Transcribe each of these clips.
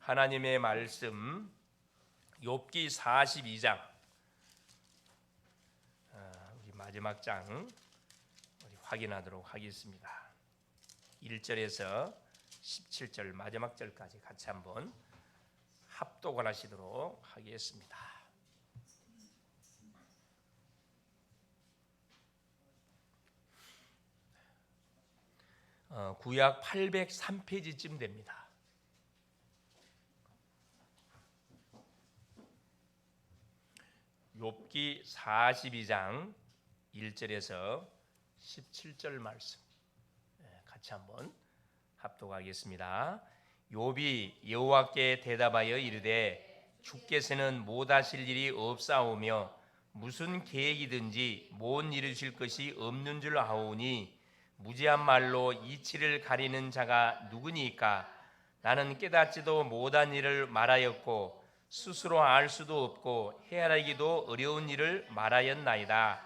하나님의 말씀 욥기 42장 우리 마지막 장 우리 확인하도록 하겠습니다. 1절에서 17절 마지막 절까지 같이 한번 합독을 하시도록 하겠습니다. 구약 803페이지쯤 됩니다. 욥기 42장 1절에서 17절 말씀 같이 한번 합독하겠습니다. 욥이 여호와께 대답하여 이르되 주께서는 못하실 일이 없사오며 무슨 계획이든지 못 이루실 것이 없는 줄 아오니 무지한 말로 이치를 가리는 자가 누구니까? 나는 깨닫지도 못한 일을 말하였고 스스로 알 수도 없고 헤아리기도 어려운 일을 말하였나이다.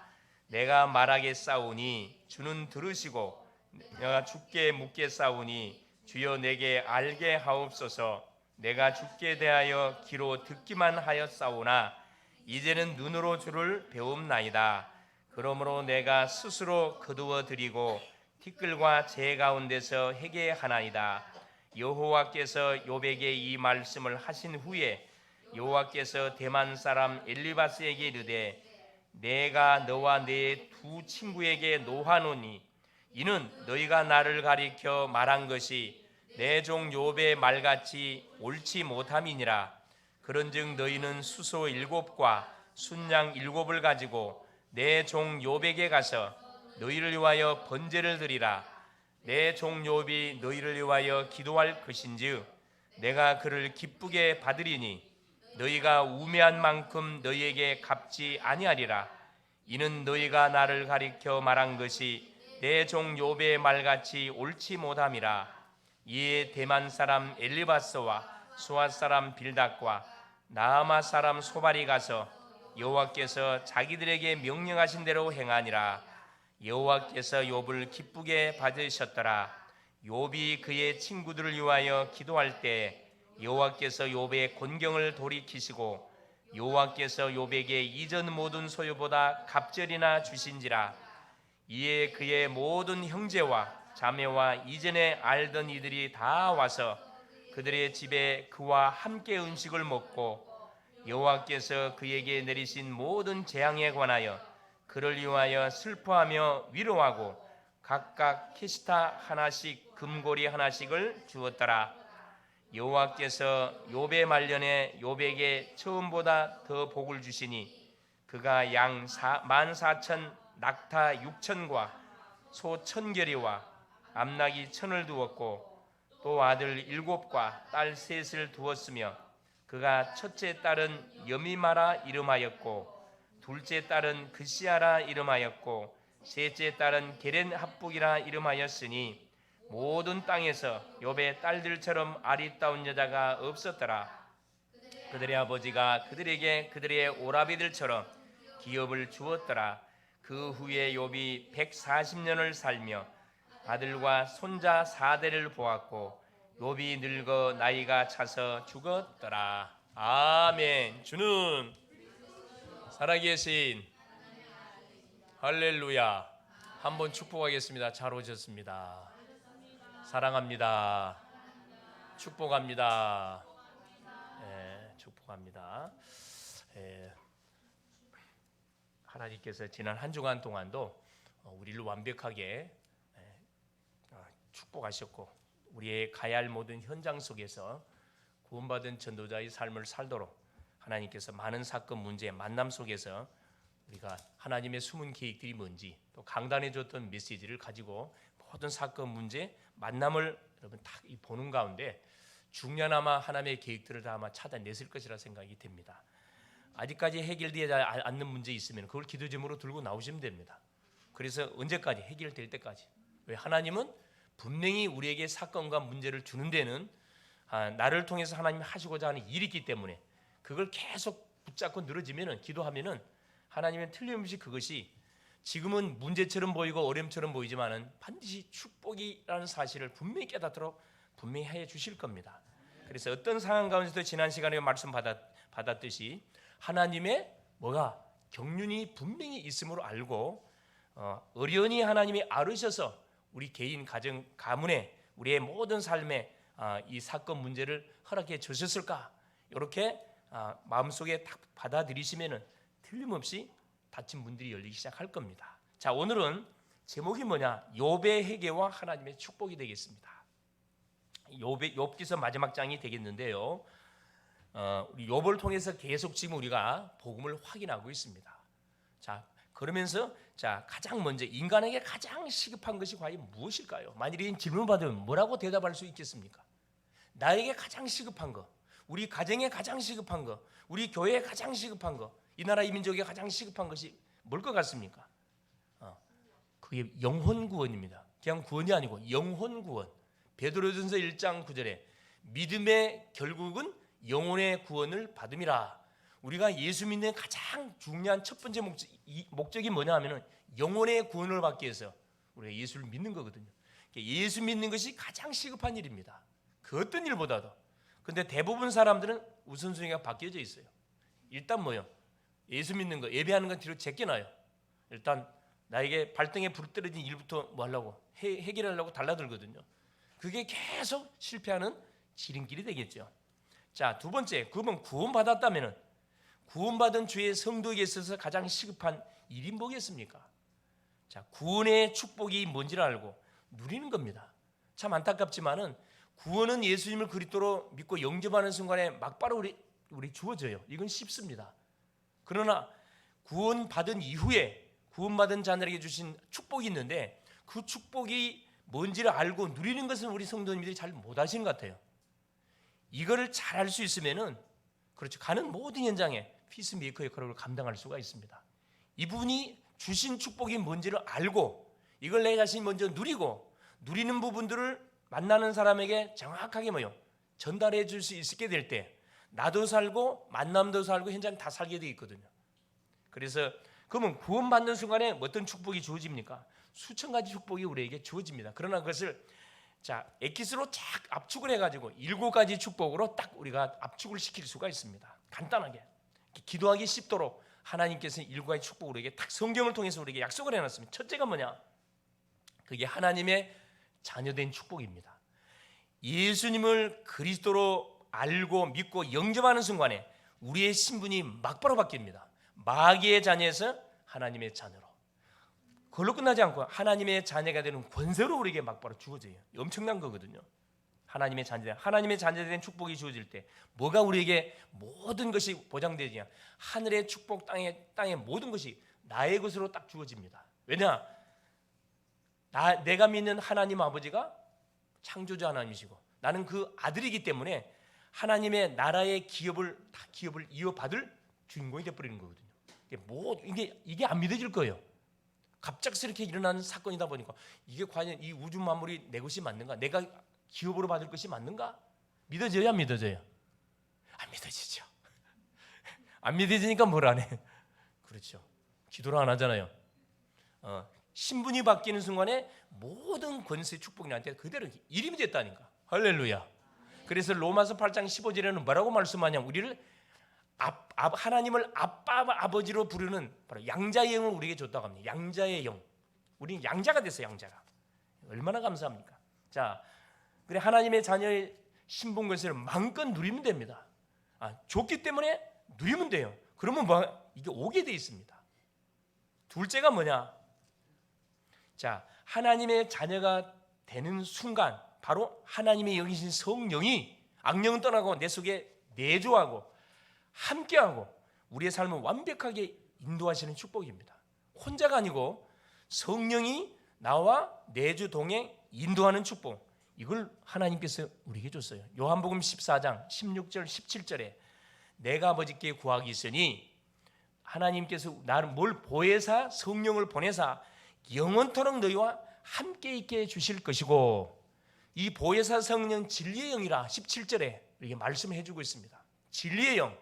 내가 말하겠사오니 주는 들으시고 내가 주께 묻겠사오니 주여 내게 알게 하옵소서. 내가 주께 대하여 귀로 듣기만 하였사오나 이제는 눈으로 주를 배움나이다. 그러므로 내가 스스로 거두어 드리고 티끌과 재 가운데서 회개하나이다. 여호와께서 욥에게 이 말씀을 하신 후에 여호와께서 대만 사람 엘리바스에게 이르되 내가 너와 네 두 친구에게 노하노니 이는 너희가 나를 가리켜 말한 것이 내 종 욥의 말같이 옳지 못함이니라. 그런즉 너희는 수소 7과 순양 7을 가지고 내 종 욥에게 가서 너희를 위하여 번제를 드리라. 내 종 욥이 너희를 위하여 기도할 것인즉 내가 그를 기쁘게 받으리니 너희가 우매한 만큼 너희에게 갚지 아니하리라. 이는 너희가 나를 가리켜 말한 것이 내 종 욥의 말같이 옳지 못함이라. 이에 대만 사람 엘리바스와 수앗 사람 빌닷과 나아마 사람 소발이 가서 여호와께서 자기들에게 명령하신 대로 행하니라. 여호와께서 욥을 기쁘게 받으셨더라. 욥이 그의 친구들을 위하여 기도할 때 여호와께서 욥의 곤경을 돌이키시고 여호와께서 욥에게 이전 모든 소유보다 갑절이나 주신지라. 이에 그의 모든 형제와 자매와 이전에 알던 이들이 다 와서 그들의 집에 그와 함께 음식을 먹고 여호와께서 그에게 내리신 모든 재앙에 관하여 그를 위하여 슬퍼하며 위로하고 각각 키스타 하나씩 금고리 하나씩을 주었더라. 여호와께서 욥의 말년에 욥에게 처음보다 더 복을 주시니 그가 양 14,000 낙타 6,000과 소 1,000결이와 암나귀 1,000을 두었고 또 아들 7과 딸 3을 두었으며 그가 첫째 딸은 여미마라 이름하였고 둘째 딸은 그시아라 이름하였고 셋째 딸은 게렌 합북이라 이름하였으니 모든 땅에서 욥의 딸들처럼 아리따운 여자가 없었더라. 그들의 아버지가 그들에게 그들의 오라비들처럼 기업을 주었더라. 그 후에 욥이 140년을 살며 아들과 손자 4대를 보았고 욥이 늙어 나이가 차서 죽었더라. 아멘. 주는 살아계신 할렐루야. 한번 축복하겠습니다. 잘 오셨습니다. 사랑합니다. 축복합니다. 축복합니다. 하나님께서 지난 한 주간 동안도 우리를 완벽하게 축복하셨고 우리의 가야 할 모든 현장 속에서 구원받은 전도자의 삶을 살도록 하나님께서 많은 사건 문제 만남 속에서 우리가 하나님의 숨은 계획들이 뭔지 또 강단해 줬던 메시지를 가지고 모든 사건 문제 만남을 여러분 딱 보는 가운데 중요하나마 하나님의 계획들을 다 아마 찾아냈을 것이라 생각이 됩니다. 아직까지 해결되지 않는 문제 있으면 그걸 기도 제목으로 들고 나오시면 됩니다. 그래서 언제까지 해결될 때까지. 왜 하나님은 분명히 우리에게 사건과 문제를 주는 데는 나를 통해서 하나님이 하시고자 하는 일이 있기 때문에 그걸 계속 붙잡고 늘어지면은 기도하면은 하나님은 틀림없이 그것이 지금은 문제처럼 보이고 어려움처럼 보이지만은 반드시 축복이라는 사실을 분명히 깨닫도록 분명히 해 주실 겁니다. 그래서 어떤 상황 가운데서도 지난 시간에 말씀 받았듯이 하나님의 뭐가 경륜이 분명히 있음으로 알고 어련히 하나님이 아르셔서 우리 개인 가정 가문에 우리의 모든 삶에 이 사건 문제를 허락해 주셨을까? 이렇게 마음속에 딱 받아들이시면은 틀림없이 닫힌 문들이 열리기 시작할 겁니다. 자, 오늘은 제목이 뭐냐? 욥의 회개와 하나님의 축복이 되겠습니다. 욥기서 마지막 장이 되겠는데요. 우리 욥을 통해서 계속 지금 우리가 복음을 확인하고 있습니다. 자, 그러면서 가장 먼저 인간에게 가장 시급한 것이 과연 무엇일까요? 만일 이 질문 받으면 뭐라고 대답할 수 있겠습니까? 나에게 가장 시급한 거, 우리 가정에 가장 시급한 거, 우리 교회에 가장 시급한 거, 이 나라 이 민족에 가장 시급한 것이 뭘 것 같습니까? 그게 영혼 구원입니다. 그냥 구원이 아니고 영혼 구원. 베드로전서 1장 9절에 믿음의 결국은 영혼의 구원을 받음이라. 우리가 예수 믿는 가장 중요한 첫 번째 목적이 뭐냐 하면은 영혼의 구원을 받기 위해서 우리가 예수를 믿는 거거든요. 예수 믿는 것이 가장 시급한 일입니다. 그 어떤 일보다도. 근데 대부분 사람들은 우선순위가 바뀌어져 있어요. 일단 뭐요? 예수 믿는 거, 예배하는 건 뒤로 제껴놔요. 일단 나에게 발등에 불 떨어진 일부터 뭐 하려고 해결하려고 달라들거든요. 그게 계속 실패하는 지름길이 되겠죠. 자, 두 번째, 그러면 구원받았다면은 구원받은 주의 성도에게 있어서 가장 시급한 일이 뭐겠습니까? 자, 구원의 축복이 뭔지를 알고 누리는 겁니다. 참 안타깝지만은 구원은 예수님을 그리스도로 믿고 영접하는 순간에 막바로 우리 주어져요. 이건 쉽습니다. 그러나 구원받은 이후에 구원받은 자들에게 주신 축복이 있는데 그 축복이 뭔지를 알고 누리는 것은 우리 성도님들이 잘 못하시는 것 같아요. 이거를 잘 알 수 있으면은 그렇죠. 가는 모든 현장에 피스메이커 역할을 감당할 수가 있습니다. 이분이 주신 축복이 뭔지를 알고 이걸 내 자신이 먼저 누리고 누리는 부분들을 만나는 사람에게 정확하게 전달해 줄 수 있게 될 때 나도 살고 만남도 살고 현장 다 살게 돼 있거든요. 그래서 그러면 구원받는 순간에 어떤 축복이 주어집니까? 수천 가지 축복이 우리에게 주어집니다. 그러나 그것을 엑기스로 쫙 압축을 해가지고 7가지 축복으로 딱 우리가 압축을 시킬 수가 있습니다. 간단하게 기도하기 쉽도록 하나님께서 7가지 축복을 우리에게 딱 성경을 통해서 우리에게 약속을 해놨습니다. 첫째가 뭐냐? 그게 하나님의 자녀된 축복입니다. 예수님을 그리스도로 알고 믿고 영접하는 순간에 우리의 신분이 막바로 바뀝니다. 마귀의 자녀에서 하나님의 자녀로. 그걸로 끝나지 않고 하나님의 자녀가 되는 권세로 우리에게 막바로 주어져요. 엄청난 거거든요. 하나님의 자녀된 축복이 주어질 때 뭐가 우리에게 모든 것이 보장되냐? 하늘의 축복, 땅의 모든 것이 나의 것으로 딱 주어집니다. 왜냐? 내가 믿는 하나님 아버지가 창조주 하나님이시고 나는 그 아들이기 때문에 하나님의 나라의 기업을 이어받을 주인공이 되어버리는 거거든요. 이게 안 믿어질 거예요. 갑작스럽게 일어나는 사건이다 보니까 이게 과연 이 우주 만물이 내 것이 맞는가? 내가 기업으로 받을 것이 맞는가? 믿어져요, 안 믿어져요? 안 믿어지죠. 안 믿어지니까 뭘 안 해? 그렇죠. 기도를 안 하잖아요. 신분이 바뀌는 순간에 모든 권세 축복이 나한테 그대로 이름이 됐다니까. 할렐루야. 그래서 로마서 8장 15절에는 뭐라고 말씀하냐면 우리를 하나님을 아빠 아버지로 부르는 바로 양자의 영을 우리에게 줬다고 합니다. 양자의 영. 우리는 양자가 됐어요. 양자가. 얼마나 감사합니까? 자, 그래 하나님의 자녀의 신분 권세를 마음껏 누리면 됩니다. 줬기 때문에 누리면 돼요. 그러면 이게 오게 돼 있습니다. 둘째가 뭐냐? 자, 하나님의 자녀가 되는 순간 바로 하나님의 영이신 성령이 악령은 떠나고 내 속에 내주하고 함께하고 우리의 삶을 완벽하게 인도하시는 축복입니다. 혼자가 아니고 성령이 나와 내주 동행 인도하는 축복, 이걸 하나님께서 우리에게 줬어요. 요한복음 14장 16절 17절에 내가 아버지께 구하기 있으니 하나님께서 나를 뭘 보혜사 성령을 보내사 영원토록 너희와 함께 있게 해주실 것이고 이 보혜사 성령 진리의 영이라 17절에 이렇게 말씀해 주고 있습니다. 진리의 영,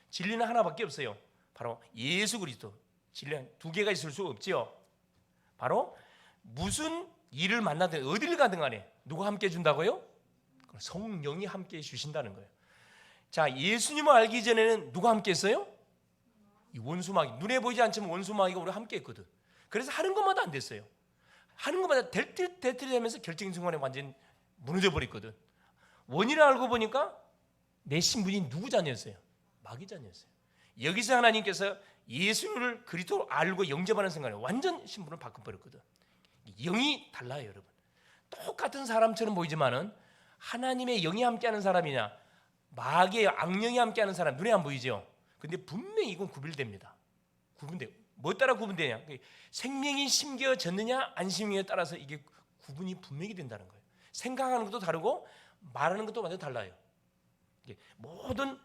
진리는 하나밖에 없어요. 바로 예수 그리스도. 진리는 두 개가 있을 수 없지요. 바로 무슨 일을 만나든 어디를 가든 간에 누가 함께 해준다고요? 성령이 함께 해 주신다는 거예요. 자, 예수님을 알기 전에는 누가 함께 했어요? 이 원수마귀. 눈에 보이지 않지만 원수마귀가 우리가 함께 했거든. 그래서 하는 것마다 안 됐어요. 하는 것마다 될 듯 되면서 결정적인 순간에 완전 무너져 버렸거든. 원인을 알고 보니까 내 신분이 누구 자녀였어요? 마귀 자녀였어요. 여기서 하나님께서 예수를 그리스도로 알고 영접하는 순간에 완전 신분을 바꿔버렸거든. 영이 달라요, 여러분. 똑같은 사람처럼 보이지만은 하나님의 영이 함께하는 사람이냐, 마귀의 악령이 함께하는 사람 눈에 안 보이죠. 근데 분명히 이건 구별됩니다. 구분돼. 뭐 따라 구분되냐? 생명이 심겨졌느냐 안 심겨에 따라서 이게 구분이 분명히 된다는 거예요. 생각하는 것도 다르고 말하는 것도 완전 달라요. 모든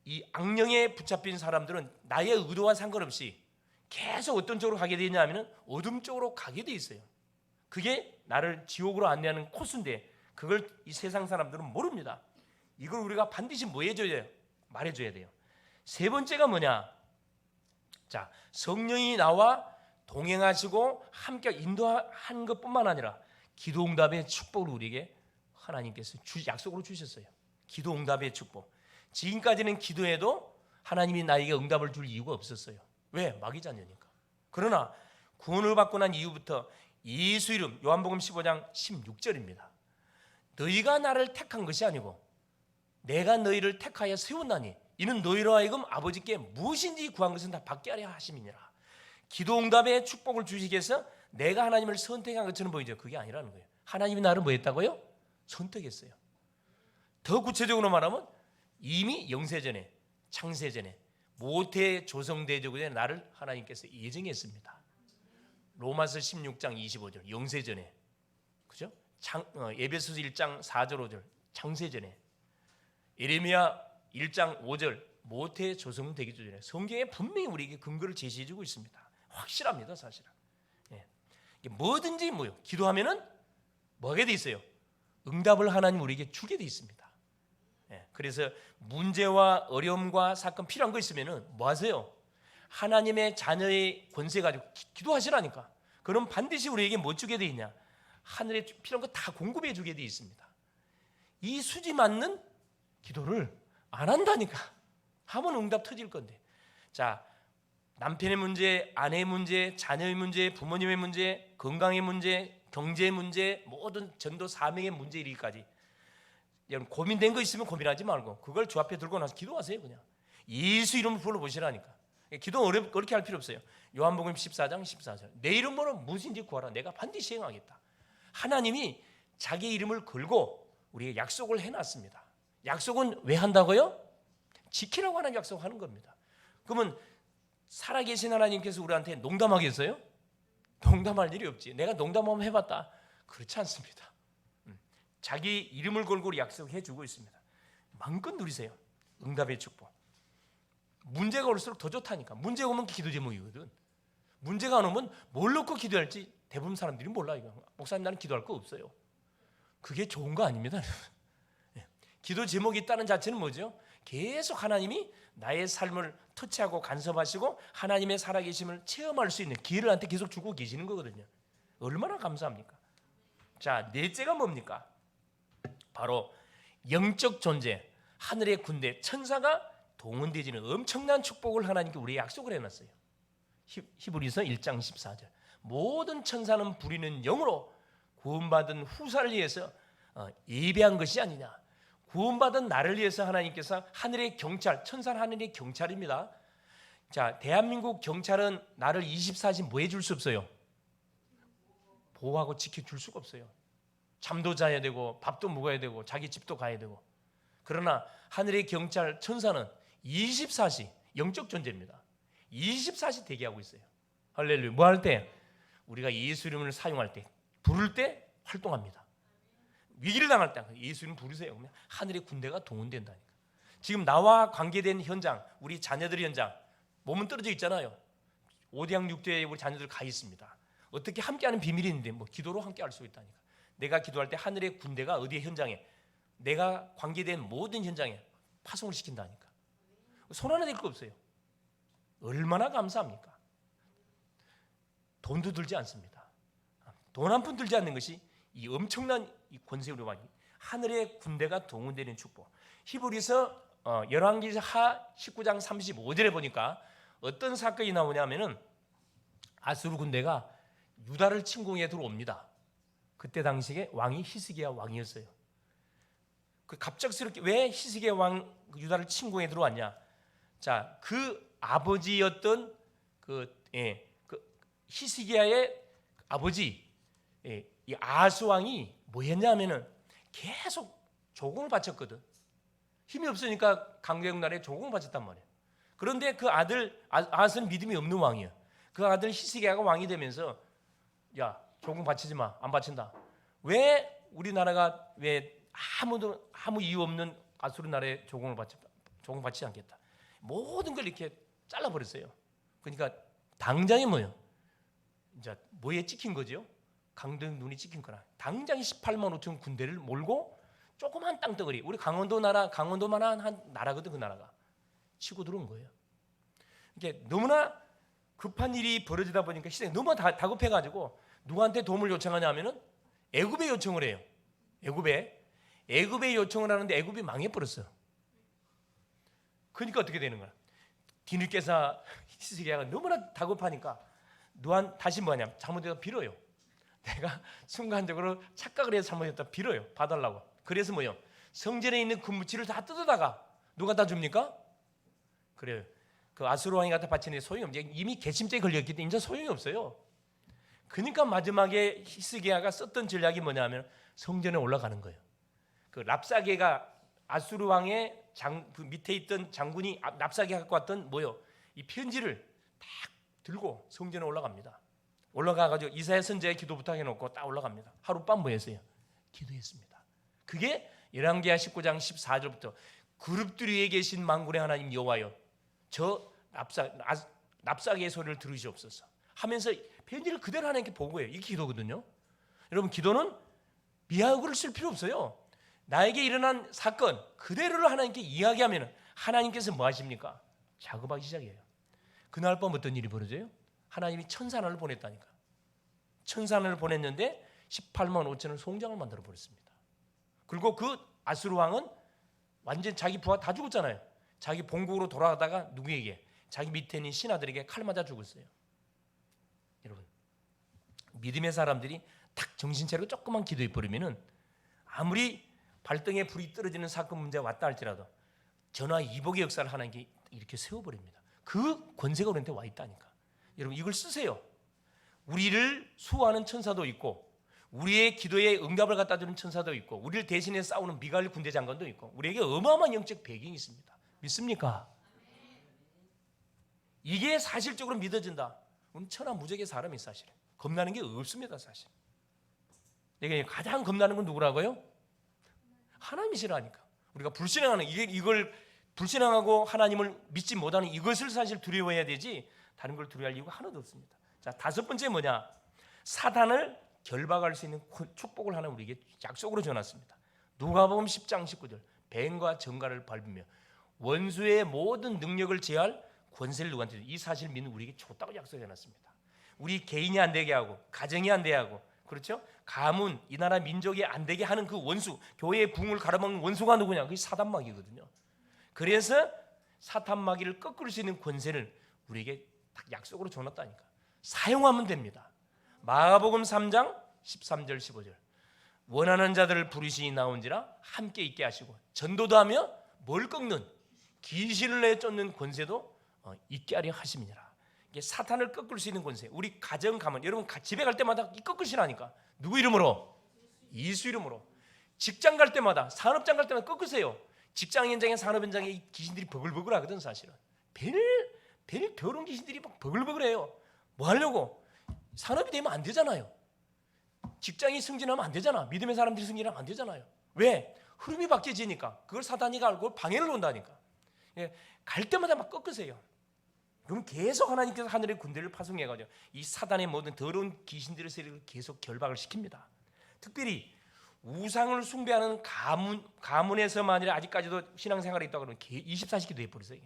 이 악령에 붙잡힌 사람들은 나의 의도와 상관없이 계속 어떤 쪽으로 가게 되냐 하면 어둠 쪽으로 가게 돼 있어요. 그게 나를 지옥으로 안내하는 코스인데 그걸 이 세상 사람들은 모릅니다. 이걸 우리가 반드시 뭐 해줘야 돼요? 말해줘야 돼요. 세 번째가 뭐냐? 자, 성령이 나와 동행하시고 함께 인도한 것뿐만 아니라 기도응답의 축복을 우리에게 하나님께서 약속으로 주셨어요. 기도응답의 축복. 지금까지는 기도해도 하나님이 나에게 응답을 줄 이유가 없었어요. 왜? 마귀 자녀니까. 그러나 구원을 받고 난 이후부터 예수 이름, 요한복음 15장 16절입니다. 너희가 나를 택한 것이 아니고 내가 너희를 택하여 세웠나니 이는 너희로 하여금 아버지께 무엇인지 구한 것은 다 받게 하려 하심이니라. 기도응답의 축복을 주시기 위해서 내가 하나님을 선택한 것처럼 보이죠. 그게 아니라는 거예요. 하나님이 나를 뭐 했다고요? 선택했어요. 더 구체적으로 말하면 이미 영세전에, 창세전에, 모태 조성대적에 전에 나를 하나님께서 예정했습니다. 로마서 16장 25절 영세전에, 그죠? 에베소서 1장 4절 5절 창세전에, 예레미야 1장 5절 모태 조성되기 전에 성경에 분명히 우리에게 근거를 제시해주고 있습니다. 확실합니다, 사실은. 뭐든지 뭐요? 기도하면은 뭐하게 돼 있어요? 응답을 하나님 우리에게 주게 돼 있습니다. 그래서 문제와 어려움과 사건 필요한 거 있으면은 뭐 하세요? 하나님의 자녀의 권세 가지고 기도하시라니까. 그럼 반드시 우리에게 뭐 주게 돼 있냐? 하늘에 필요한 거 다 공급해 주게 돼 있습니다. 이 수지 맞는 기도를 안 한다니까. 하면 응답 터질 건데. 자, 남편의 문제, 아내의 문제, 자녀의 문제, 부모님의 문제, 건강의 문제, 경제의 문제, 모든 전도 사명의 문제 이르기까지 여러분 고민된 거 있으면 고민하지 말고 그걸 주 앞에 들고 나서 기도하세요. 그냥 예수 이름을 불러보시라니까. 기도 어렵게 할 필요 없어요. 요한복음 14장 14절 내 이름으로 무엇인지 구하라. 내가 반드시 행하겠다. 하나님이 자기 이름을 걸고 우리에게 약속을 해놨습니다. 약속은 왜 한다고요? 지키라고 하는 약속하는 겁니다. 그러면 살아계신 하나님께서 우리한테 농담하겠어요? 농담할 일이 없지. 내가 농담 한번 해봤다. 그렇지 않습니다. 자기 이름을 걸고 약속해 주고 있습니다. 마음껏 누리세요. 응답의 축복. 문제가 올수록 더 좋다니까. 문제가 오면 기도 제목이거든. 문제가 안 오면 뭘 놓고 기도할지 대부분 사람들이 몰라요. 목사님 나는 기도할 거 없어요. 그게 좋은 거 아닙니다. 기도 제목이 있다는 자체는 뭐죠? 계속 하나님이 나의 삶을 터치하고 간섭하시고 하나님의 살아계심을 체험할 수 있는 기회를 한테 계속 주고 계시는 거거든요. 얼마나 감사합니까? 자, 넷째가 뭡니까? 바로 영적 존재, 하늘의 군대, 천사가 동원되지는 엄청난 축복을 하나님께 우리에게 약속을 해놨어요. 히브리서 1장 14절 모든 천사는 부리는 영으로 구원받은 후사를 위해서 예배한 것이 아니냐. 구원받은 나를 위해서 하나님께서 하늘의 경찰, 천사는 하늘의 경찰입니다. 자, 대한민국 경찰은 나를 24시 뭐 해줄 수 없어요? 보호하고 지켜줄 수가 없어요. 잠도 자야 되고 밥도 먹어야 되고 자기 집도 가야 되고. 그러나 하늘의 경찰 천사는 24시 영적 존재입니다. 24시 대기하고 있어요. 할렐루야. 뭐 할 때? 우리가 예수 이름을 사용할 때, 부를 때 활동합니다. 위기를 당할 때 예수 이름 부르세요. 그러면 하늘의 군대가 동원된다니까. 지금 나와 관계된 현장, 우리 자녀들의 현장, 몸은 떨어져 있잖아요. 5대양 6대에 우리 자녀들 가 있습니다. 어떻게 함께하는 비밀이 있는데 뭐 기도로 함께할 수 있다니까. 내가 기도할 때 하늘의 군대가 어디에 현장에, 내가 관계된 모든 현장에 파송을 시킨다니까. 손 하나 댈 거 없어요. 얼마나 감사합니까? 돈도 들지 않습니다. 돈 한 푼 들지 않는 것이 이 엄청난 이 권세로 많이 하늘의 군대가 동원되는 축복. 히브리서 열왕기서 하 19장 35절에 보니까 어떤 사건이 나오냐면은 아수르 군대가 유다를 침공해 들어옵니다. 그때 당시에 왕이 히스기야 왕이었어요. 그 갑작스럽게 왜 히스기야 왕 유다를 침공해 들어왔냐? 자, 그 아버지였던 그 히스기야의 아버지 이 아하스 왕이 뭐 했냐면은 계속 조공을 바쳤거든. 힘이 없으니까 강대국 나라에 조공을 바쳤단 말이에요. 그런데 그 아들 아하스는 믿음이 없는 왕이에요. 그 아들 히스기야가 왕이 되면서 야, 조공 바치지 마. 안 바친다. 왜 우리나라가 왜 아무 이유 없는 아수르 나라에 조공 바치지 않겠다. 모든 걸 이렇게 잘라버렸어요. 그러니까 당장에 뭐예요? 이제 뭐에 찍힌 거죠? 강등 눈이 찍힌 거라. 당장 18만 5천 군대를 몰고 조그만 땅덩어리, 우리 강원도만한 한 나라거든. 그 나라가 치고 들어온 거예요. 이게 너무나 급한 일이 벌어지다 보니까 시대가 너무 다급해가지고 누구한테 도움을 요청하냐면은 애굽에 요청을 해요. 애굽에 요청을 하는데 애굽이 망해버렸어요. 그러니까 어떻게 되는 거야? 뒤늦게서 히스기야가 너무나 다급하니까 다시 뭐냐? 잘못해서 빌어요. 내가 순간적으로 착각을 해서 잘못했다 빌어요. 봐달라고. 그래서 뭐요? 성전에 있는 금무치를 다 뜯어다가 누가 다 줍니까? 그래요. 그 아수르 왕이 갖다 바치는데 소용이 없죠. 이미 개심죄에 걸렸기 때문에 이제 소용이 없어요. 그러니까 마지막에 히스기야가 썼던 전략이 뭐냐면 성전에 올라가는 거예요. 그 랍사게가 아수르 왕의 그 밑에 있던 장군이 랍사게 갖고 왔던 뭐요? 이 편지를 딱 들고 성전에 올라갑니다. 올라가가지고 이사야 선지자의 기도 부탁해놓고 딱 올라갑니다. 하룻밤 뭐 했어요? 기도했습니다. 그게 열왕기하 19장 14절부터 그룹들 위에 계신 만군의 하나님 여호와여, 저 랍사게의 소리를 들으시옵소서 하면서 편지를 그대로 하나님께 보고해요. 이게 기도거든요. 여러분, 기도는 미화구를 쓸 필요 없어요. 나에게 일어난 사건 그대로를 하나님께 이야기하면 하나님께서 뭐 하십니까? 작업하기 시작해요. 그날 밤 어떤 일이 벌어져요? 하나님이 천사 하나를 보냈다니까. 천사 하나를 보냈는데 18만 5천을 송장을 만들어 버렸습니다. 그리고 그 아수르 왕은 완전 자기 부하 다 죽었잖아요. 자기 본국으로 돌아가다가 누구에게? 자기 밑에 있는 신하들에게 칼 맞아 죽었어요. 여러분, 믿음의 사람들이 딱 정신 차리고 조금만 기도해 버리면은 아무리 발등에 불이 떨어지는 사건 문제가 왔다 할지라도 전화 이복의 역사를 하나님께 이렇게 세워버립니다. 그 권세가 우리한테 와 있다니까. 여러분, 이걸 쓰세요. 우리를 수호하는 천사도 있고, 우리의 기도에 응답을 갖다 주는 천사도 있고, 우리를 대신해 싸우는 미가엘 군대 장관도 있고, 우리에게 어마어마한 영적 배경이 있습니다. 믿습니까? 이게 사실적으로 믿어진다. 우리는 천하무적의 사람이 사실은 겁나는 게 없습니다. 사실 내가 가장 겁나는 건 누구라고요? 하나님이시라니까. 우리가 불신앙하는 이걸 불신앙하고 하나님을 믿지 못하는 이것을 사실 두려워해야 되지 다른 걸 두려워할 이유가 하나도 없습니다. 자, 다섯 번째 뭐냐? 사단을 결박할 수 있는 축복을 하나 우리에게 약속으로 줘놨습니다. 누가복음 10장 19절 뱀과 정갈을 밟으며 원수의 모든 능력을 제할 권세를 누구한테 이 사실 믿는 우리에게 줬다고 약속해놨습니다. 우리 개인이 안 되게 하고 가정이 안 되게 하고 그렇죠? 가문, 이 나라 민족이 안 되게 하는 그 원수, 교회의 붕을 가로막는 원수가 누구냐? 그게 사단마귀거든요. 그래서 사탄마귀를 꺾을 수 있는 권세를 우리에게 딱 약속으로 줘놨다니까. 사용하면 됩니다. 마가복음 3장 13절 15절 원하는 자들을 부르시니 나온지라 함께 있게 하시고 전도도 하며 뭘 꺾는 귀신을 내쫓는 권세도 있게 하려 하심이니라. 이게 사탄을 꺾을 수 있는 권세. 우리 가정 가면 여러분 집에 갈 때마다 꺾으시라니까. 누구 이름으로? 예수 이름으로. 직장 갈 때마다 산업장 갈 때마다 꺾으세요. 직장 현장에 산업 현장에 귀신들이 버글버글하거든 사실은. 별 더러운 귀신들이 막 버글버글해요. 뭐 하려고? 산업이 되면 안 되잖아요. 직장이 승진하면 안 되잖아. 믿음의 사람들이 승진하면 안 되잖아요. 왜? 흐름이 바뀌어지니까. 그걸 사단이 알고 방해를 온다니까. 갈 때마다 막 꺾으세요. 그럼 계속 하나님께서 하늘의 군대를 파송해가지고 이 사단의 모든 더러운 귀신들의 세력을 계속 결박을 시킵니다. 특별히 우상을 숭배하는 가문에서만이 아직까지도 신앙생활이 있다고 그러면 24시 기도해 버리세요.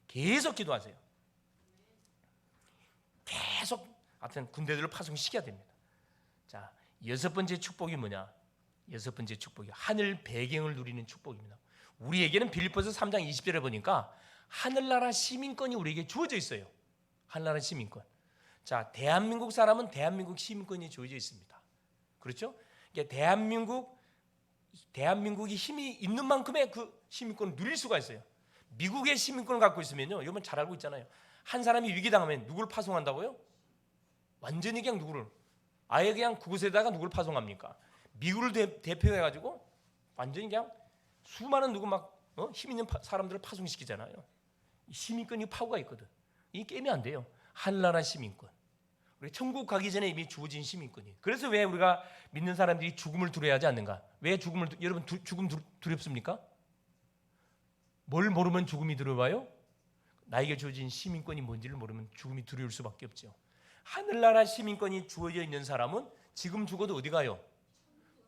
계속 기도하세요. 계속 하여튼 군대들을 파송시켜야 됩니다. 자, 여섯 번째 축복이 뭐냐? 여섯 번째 축복이 하늘 배경을 누리는 축복입니다. 우리에게는 빌립보서 3장 20절에 보니까 하늘나라 시민권이 우리에게 주어져 있어요. 하늘나라 시민권. 자, 대한민국 사람은 대한민국 시민권이 주어져 있습니다. 그렇죠? 그러니까 대한민국이 힘이 있는 만큼의 그 시민권을 누릴 수가 있어요. 미국의 시민권을 갖고 있으면요, 여러분 잘 알고 있잖아요. 한 사람이 위기당하면 누구를 파송한다고요? 완전히 그냥 누구를, 아예 그냥 그곳에다가 누구를 파송합니까? 미국을 대표해가지고 완전히 그냥 수많은 누구 막 힘 있는 사람들을 파송시키잖아요. 시민권이 파고가 있거든. 이 깨면 안 돼요. 하늘나라 시민권. 우리 천국 가기 전에 이미 주어진 시민권이에요. 그래서 왜 우리가 믿는 사람들이 죽음을 두려워하지 않는가? 왜 여러분 죽음 두렵습니까? 뭘 모르면 죽음이 두려워요? 나에게 주어진 시민권이 뭔지를 모르면 죽음이 두려울 수밖에 없죠. 하늘나라 시민권이 주어져 있는 사람은 지금 죽어도 어디 가요?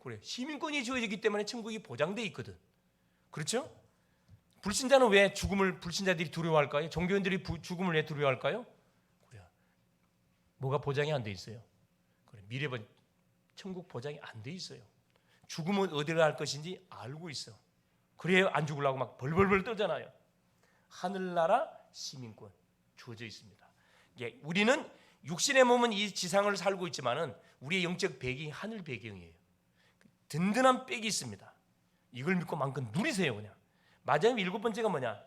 그래, 시민권이 주어지기 때문에 천국이 보장돼 있거든. 그렇죠? 불신자는 왜 불신자들이 두려워할까요? 종교인들이 죽음을 왜 두려워할까요? 그래, 뭐가 보장이 안 돼 있어요. 그래, 천국 보장이 안 돼 있어요. 죽음은 어디로 갈 것인지 알고 있어. 그래야 안 죽으려고 막 벌벌벌 떠잖아요. 하늘나라 시민권 주어져 있습니다. 우리는 육신의 몸은 이 지상을 살고 있지만은 우리의 영적 배경이 하늘 배경이에요. 든든한 백이 있습니다. 이걸 믿고 마음껏 누리세요. 그냥. 마지막 일곱 번째가 뭐냐?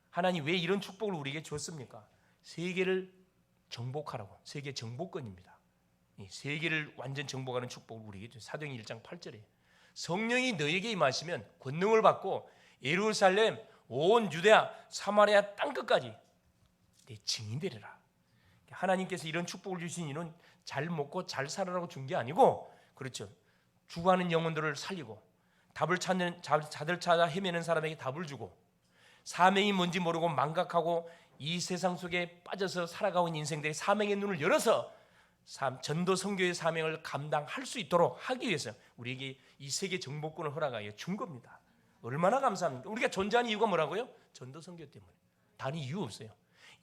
하나님 왜 이런 축복을 우리에게 줬습니까? 세계를 정복하라고. 세계 정복권입니다. 이 세계를 완전 정복하는 축복을 우리에게 준 사도행전 1장 8절에 성령이 너에게 임하시면 권능을 받고 예루살렘 온 유대아 사마리아 땅끝까지 내 증인 되리라. 하나님께서 이런 축복을 주신 이는 잘 먹고 잘 살아라고 준 게 아니고, 그렇죠, 죽어가는 영혼들을 살리고 답을 찾는 자들 찾아 헤매는 사람에게 답을 주고 사명이 뭔지 모르고 망각하고 이 세상 속에 빠져서 살아가고 있는 인생들의 사명의 눈을 열어서 전도 선교의 사명을 감당할 수 있도록 하기 위해서 우리에게 이 세계 정복권을 허락하여 준 겁니다. 얼마나 감사합니까? 우리가 존재하는 이유가 뭐라고요? 전도 선교 때문에. 다른 이유 없어요.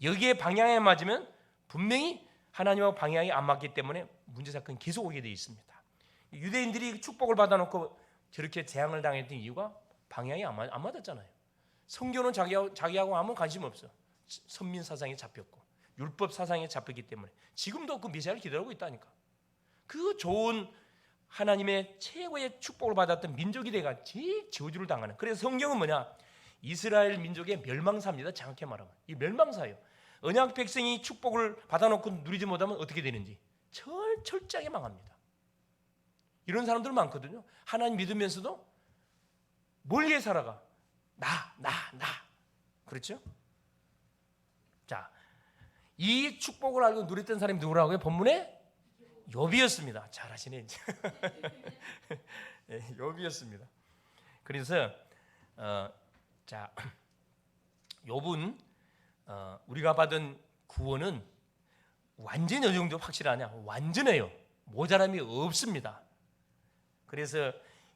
여기에 방향에 맞으면 분명히 하나님하고 방향이 안 맞기 때문에 문제 사건이 계속 오게 되어 있습니다. 유대인들이 축복을 받아놓고 저렇게 재앙을 당했던 이유가 방향이 안 맞았잖아요. 성교는 자기하고 아무 관심 없어. 선민 사상에 잡혔고 율법 사상에 잡혔기 때문에 지금도 그 메시아를 기다리고 있다니까. 그 좋은 하나님의 최고의 축복을 받았던 민족이 돼가 제일 저주를 당하는. 그래서 성경은 뭐냐? 이스라엘 민족의 멸망사입니다. 정확히 말하면 이 멸망사예요. 언약 백성이 축복을 받아놓고 누리지 못하면 어떻게 되는지 철저하게 망합니다. 이런 사람들 많거든요. 하나님 믿으면서도 뭘 위해 살아가? 나. 그렇죠? 자, 이 축복을 알고 누렸던 사람이 누구라고요? 본문에 욥이었습니다. 잘하시네. 네, 욥이었습니다. 그래서 자, 욥은 우리가 받은 구원은 완전히 어느 정도 확실하냐? 완전해요. 모자람이 없습니다. 그래서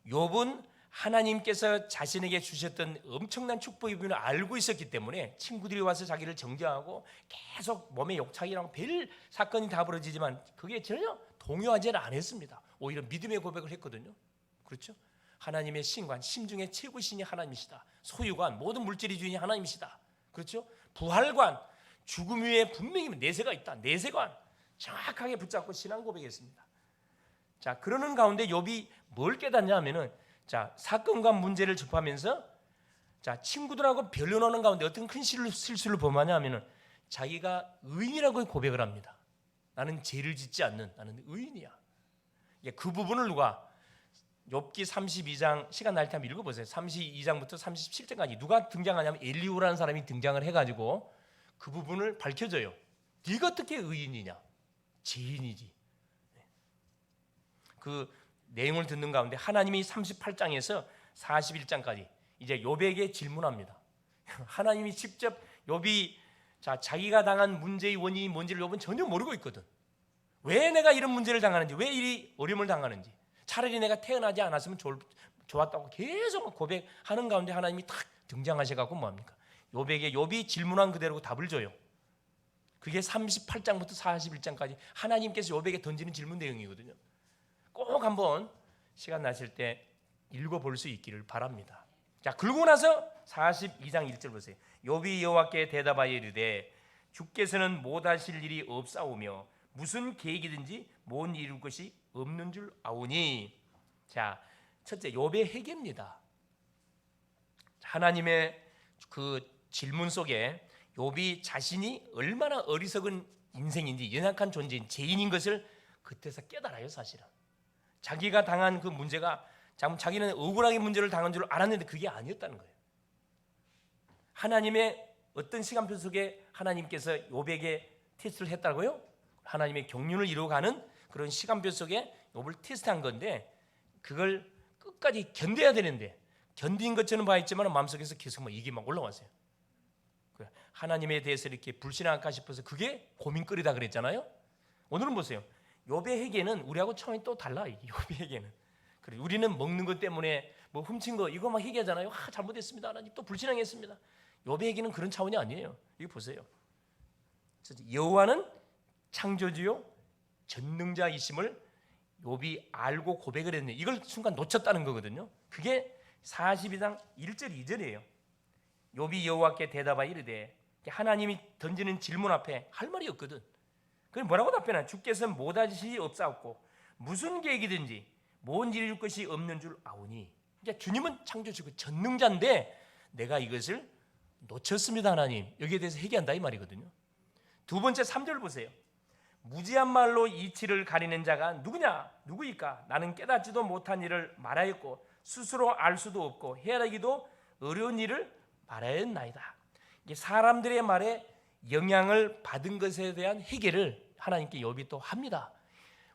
욥은 하나님께서 자신에게 주셨던 엄청난 축복의 부분을 알고 있었기 때문에 친구들이 와서 자기를 정죄하고 계속 몸에 욕창이랑 별 사건이 다 벌어지지만 그게 전혀 동요하지는 않았습니다. 오히려 믿음의 고백을 했거든요. 그렇죠? 하나님의 신관, 심중의 최고신이 하나님이시다. 소유관, 모든 물질의 주인이 하나님이시다. 그렇죠? 부활관, 죽음 위에 분명히 내세가 있다. 내세관 정확하게 붙잡고 신앙 고백했습니다. 자, 그러는 가운데 욥이 뭘 깨닫냐 하면은, 자, 사건과 문제를 접하면서 자, 친구들하고 변론하는 가운데 어떤 큰 실수를 범하냐 하면은 자기가 의인이라고 고백을 합니다. 나는 죄를 짓지 않는, 나는 의인이야. 그 부분을 누가 욥기 32장 시간 날 때 한번 읽어보세요. 32장부터 37장까지 누가 등장하냐면 엘리후라는 사람이 등장을 해가지고 그 부분을 밝혀줘요. 네가 어떻게 의인이냐? 죄인이지. 그 내용을 듣는 가운데 하나님이 38장에서 41장까지 이제 욥에게 질문합니다. 하나님이 직접 욥이 자기가 당한 문제의 원인이 뭔지를 욥은 전혀 모르고 있거든. 왜 내가 이런 문제를 당하는지, 왜 이 어려움을 당하는지, 차라리 내가 태어나지 않았으면 좋았다고 계속 고백하는 가운데 하나님이 탁 등장하셔가지고 뭐합니까? 욥이 질문한 그대로 답을 줘요. 그게 38장부터 41장까지 하나님께서 욥에게 던지는 질문 내용이거든요. 꼭 한번 시간 나실 때 읽어볼 수 있기를 바랍니다. 자, 그러고 나서 42장 1절 보세요. 욥이 여호와께 대답하여 이르되 주께서는 못하실 일이 없사오며 무슨 계획이든지 못 이룰 것이 없는 줄 아오니. 자, 첫째 욥의 회개입니다. 하나님의 그 질문 속에 욥이 자신이 얼마나 어리석은 인생인지 연약한 존재인 죄인인 것을 그때서 깨달아요. 사실은 자기가 당한 그 문제가 자기는 억울하게 문제를 당한 줄 알았는데 그게 아니었다는 거예요. 하나님의 어떤 시간표 속에 하나님께서 욥에게 테스트를 했다고요? 하나님의 경륜을 이루어가는 그런 시간표 속에 욥을 테스트한 건데 그걸 끝까지 견뎌야 되는데 견딘 것처럼 봐있지만 마음속에서 계속 이게 막 올라왔어요. 하나님에 대해서 이렇게 불신할까 싶어서 그게 고민거리다 그랬잖아요. 오늘은 보세요. 욥의 회개는 우리하고 처음에 또 달라. 욥의 회개는 그래, 우리는 먹는 것 때문에 뭐 훔친 거 이거 막 회개하잖아요. 잘못했습니다. 하나님 또 불신앙했습니다. 욥의 회개는 그런 차원이 아니에요. 이거 보세요. 여호와는 창조주요 전능자이심을 욥이 알고 고백을 했는데 이걸 순간 놓쳤다는 거거든요. 그게 42장 1절 2절이에요. 욥이 여호와께 대답하여 이르되 하나님이 던지는 질문 앞에 할 말이 없거든. 그럼 뭐라고 답변하냐? 주께서 못하실 일이 없사옵고 무슨 계획이든지 못 이룰 것이 없는 줄 아오니. 그러니까 주님은 창조주고 전능자인데 내가 이것을 놓쳤습니다. 하나님 여기에 대해서 회개한다 이 말이거든요. 두 번째 3절 보세요. 무지한 말로 이치를 가리는 자가 누구이까? 나는 깨닫지도 못한 일을 말하였고 스스로 알 수도 없고 헤아리기도 어려운 일을 말하였나이다. 이게 사람들의 말에 영향을 받은 것에 대한 회개를 하나님께 욥이 또 합니다.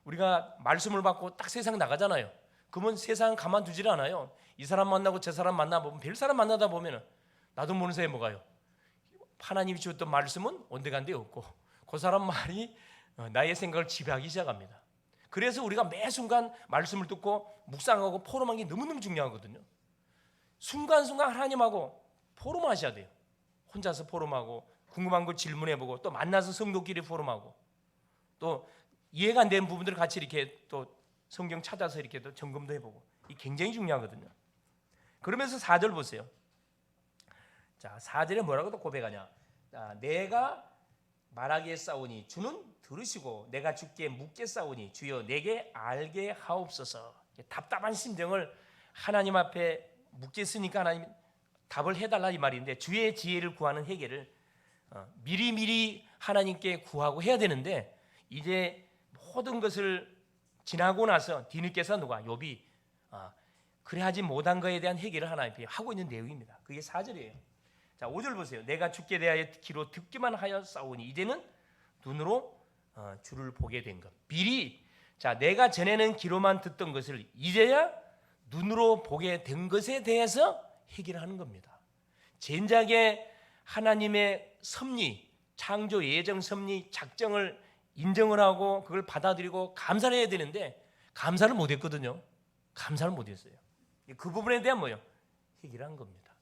우리가 말씀을 받고 딱 세상 나가잖아요. 그러면 세상 가만두질 않아요. 이 사람 만나고 저 사람 만나보면 별 사람 만나다 보면 나도 모르는 사이에 뭐가요? 하나님이 주었던 말씀은 온데간데 없고 그 사람 말이 나의 생각을 지배하기 시작합니다. 그래서 우리가 매 순간 말씀을 듣고 묵상하고 포럼하는 게 너무너무 중요하거든요. 순간순간 하나님하고 포럼하셔야 돼요. 혼자서 포럼하고 궁금한 걸 질문해보고 또 만나서 성도끼리 포럼하고 또 이해가 안 되는 부분들을 같이 이렇게 또 성경 찾아서 이렇게 또 점검도 해보고 이게 굉장히 중요하거든요. 그러면서 4절 보세요. 자, 4절에 뭐라고 또 고백하냐? 내가 말하겠사오니 주는 들으시고 내가 주께 묻겠사오니 주여 내게 알게 하옵소서. 답답한 심정을 하나님 앞에 묻겠으니까 하나님 답을 해달라 이 말인데 주의 지혜를 구하는 회개를 미리미리 하나님께 구하고 해야 되는데 이제 모든 것을 지나고 나서 뒤늦게서 누가 욥이 그래 하지 못한 것에 대한 회개를 하나님께 하고 있는 내용입니다. 그게 4절이에요. 자, 5절 보세요. 내가 주께 대하여 귀로 듣기만 하였사오니 이제는 눈으로 주를 보게 된 것. 미리 자 내가 전에는 귀로만 듣던 것을 이제야 눈으로 보게 된 것에 대해서 회개를 하는 겁니다. 젠작의 하나님의 섭리, 창조 예정 섭리 작정을 인정을 하고 그걸 받아들이고 감사를 해야 되는데 감사를 못했거든요. 감사를 못했어요. 그 부분에 대한 뭐예요? 회개를 한 겁니다.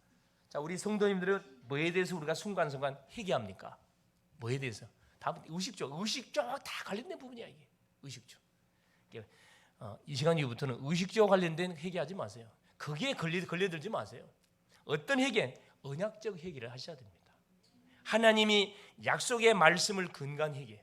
자, 우리 성도님들은 뭐에 대해서 우리가 순간순간 회개합니까? 뭐에 대해서? 다 의식적 다 관련된 부분이야 이게 의식적. 이 시간 이후부터는 의식적 관련된 회개하지 마세요. 그게 걸려들지 마세요. 어떤 회개? 언약적 회개를 하셔야 됩니다. 하나님이 약속의 말씀을 근간 회개.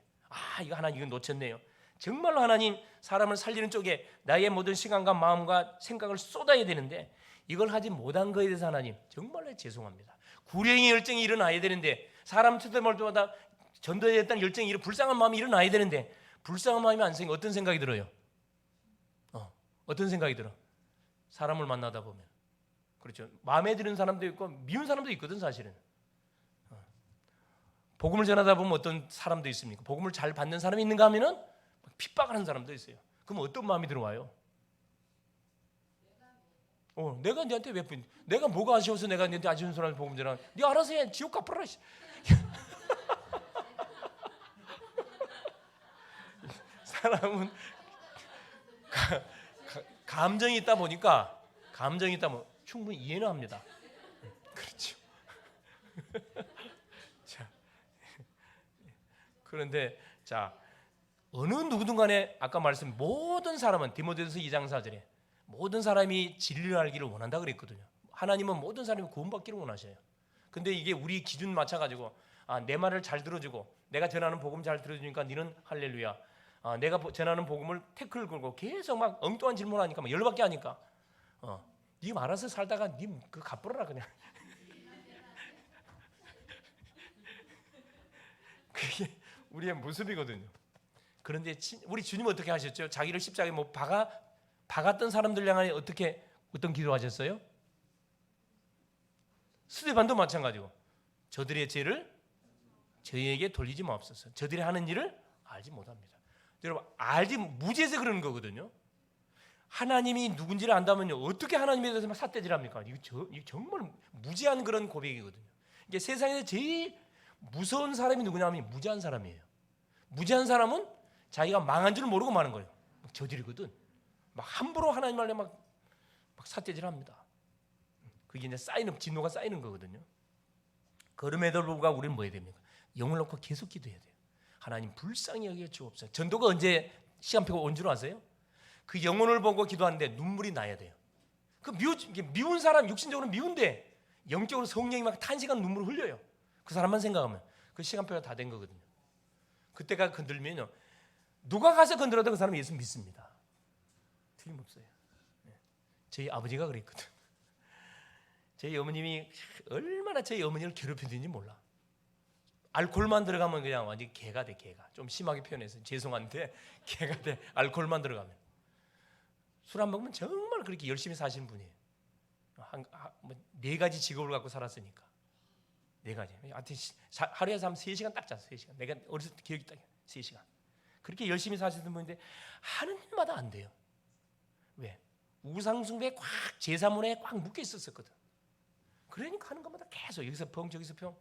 이거 하나님 이거 놓쳤네요. 정말로 하나님 사람을 살리는 쪽에 나의 모든 시간과 마음과 생각을 쏟아야 되는데 이걸 하지 못한 것에 대해서 하나님 정말로 죄송합니다. 구령의 열정이 일어나야 되는데 사람 쳐다볼 때마다 전도에 대한 열정이 불쌍한 마음이 일어나야 되는데 불쌍한 마음이 안 생겨. 어떤 생각이 들어요? 어떤 생각이 들어? 사람을 만나다 보면 그렇죠. 마음에 드는 사람도 있고 미운 사람도 있거든 사실은. 복음을 전하다 보면 어떤 사람도 있습니까? 복음을 잘 받는 사람이 있는가 하면은 핍박하는 사람도 있어요. 그럼 어떤 마음이 들어와요? 내가 너한테 왜 내가 뭐가 아쉬워서 내가 너한테 아쉬운 사람을 복음 전하? 네 알아서 해. 지옥 가버라. 사람은 감정이 있다 보니까 충분히 이해는 합니다. 그렇죠. 자, 그런데 어느 누구든 간에 아까 말씀 모든 사람은 디모데전서 2장 4절에 모든 사람이 진리를 알기를 원한다 그랬거든요. 하나님은 모든 사람이 구원받기를 원하셔요. 근데 이게 우리 기준 맞춰가지고 내 말을 잘 들어주고 내가 전하는 복음 잘 들어주니까 너는 할렐루야. 내가 전하는 복음을 태클 걸고 계속 막 엉뚱한 질문하니까 막 열받게 하니까 네 알아서 살다가 네 그 갚으라 그냥. 그게 우리의 모습이거든요. 그런데 우리 주님 어떻게 하셨죠? 자기를 십자가에 못 박았던 사람들 향해 어떤 기도하셨어요? 스데반도 마찬가지고 저들의 죄를 저희에게 돌리지 마옵소서. 저들이 하는 일을 알지 못합니다. 여러분 무지해서 그러는 거거든요. 하나님이 누군지를 안다면요 어떻게 하나님에 대해서 삿대질합니까? 이거 정말 무지한 그런 고백이거든요. 이게 세상에서 제일 무서운 사람이 누구냐 하면 무지한 사람이에요. 무지한 사람은 자기가 망한 줄 모르고 마는 거예요. 막 저질이거든. 막 함부로 하나님 말에 막 삿대질합니다. 그게 이제 진노가 쌓이는 거거든요. 그럼에도 불구하고 우리는 뭐 해야 됩니까? 영을 놓고 계속 기도해야 돼요. 하나님 불쌍히 여겨 주옵소서. 전도가 언제 시간표가 온 줄 아세요? 그 영혼을 보고 기도하는데 눈물이 나야 돼요. 그 미운 사람 육신적으로 미운데 영적으로 성령이 막 탄식한 눈물을 흘려요. 그 사람만 생각하면 그 시간표가 다 된 거거든요. 그때가 건들면요 누가 가서 건드려도 그 사람은 예수 믿습니다. 틀림없어요. 저희 아버지가 그랬거든. 저희 어머님이 얼마나 저희 어머니를 괴롭히는지 몰라. 알코올만 들어가면 그냥 완전 개가 돼. 개가 좀 심하게 표현해서 죄송한데 개가 돼. 알코올만 들어가면 술 안 먹으면 정말 그렇게 열심히 사시는 분이에요. 네 가지 직업을 갖고 살았으니까 네 가지. 하여튼 하루에 3시간 딱 잤어. 3시간. 내가 어렸을 때 기억이 딱 3시간. 그렇게 열심히 사시던 분인데 하는 일마다 안 돼요. 왜? 우상숭배에 꽉 제사문에 꽉 묶여 있었거든. 그러니까 하는 것마다 계속 여기서 평 저기서 평.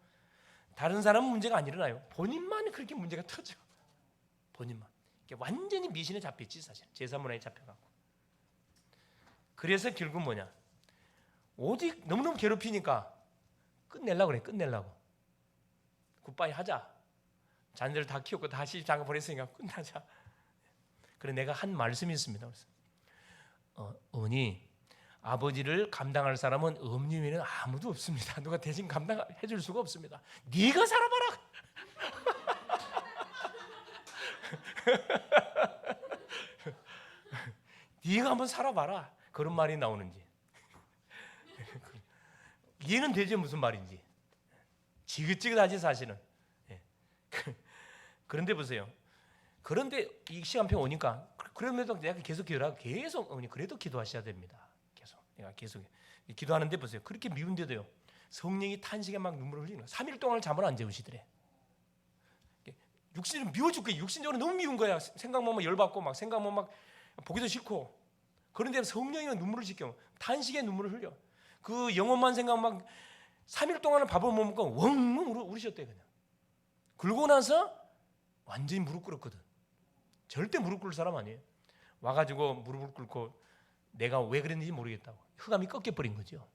다른 사람은 문제가 안 일어나요. 본인만 그렇게 문제가 터져. 본인만. 완전히 미신에 잡혔지 사실. 제사문에 잡혀갖고. 그래서 결국 뭐냐? 어디 너무너무 괴롭히니까 끝내려고 그래. 끝내려고. 굿바이 하자. 자녀들 다 키웠고 다시 장가 보냈으니까 끝나자. 그래 내가 한 말씀이 있습니다. 그래서 어머니 아버지를 감당할 사람은 엄니 외에는 아무도 없습니다. 누가 대신 감당해 줄 수가 없습니다. 네가 살아봐라. 네가 한번 살아봐라. 그런 말이 나오는지 이해는 되죠 무슨 말인지. 지긋지긋하지 사실은. 그런데 보세요. 그런데 이 시간표 오니까 그럼에도 내가 계속 기도하고 계속 어머니 그래도 기도하셔야 됩니다. 계속 내가 계속 기도하는데 보세요. 그렇게 미운데도요. 성령이 탄식에 막 눈물을 흘리는 거예요. 3일 동안 잠을 안 재우시더래. 육신으로 미워 죽고 육신적으로 너무 미운 거야. 생각만 열받고 막 생각만 막 보기도 싫고. 그런데 성령이 눈물을 지켜 탄식에 눈물을 흘려. 그 영혼만 생각 막 3일 동안은 밥을 못 먹고 웡웅 울으셨대 그냥. 그러고 나서 완전히 무릎 꿇었거든. 절대 무릎 꿇을 사람 아니에요. 와가지고 무릎을 꿇고 내가 왜 그랬는지 모르겠다고. 흑암이 꺾여버린 거죠.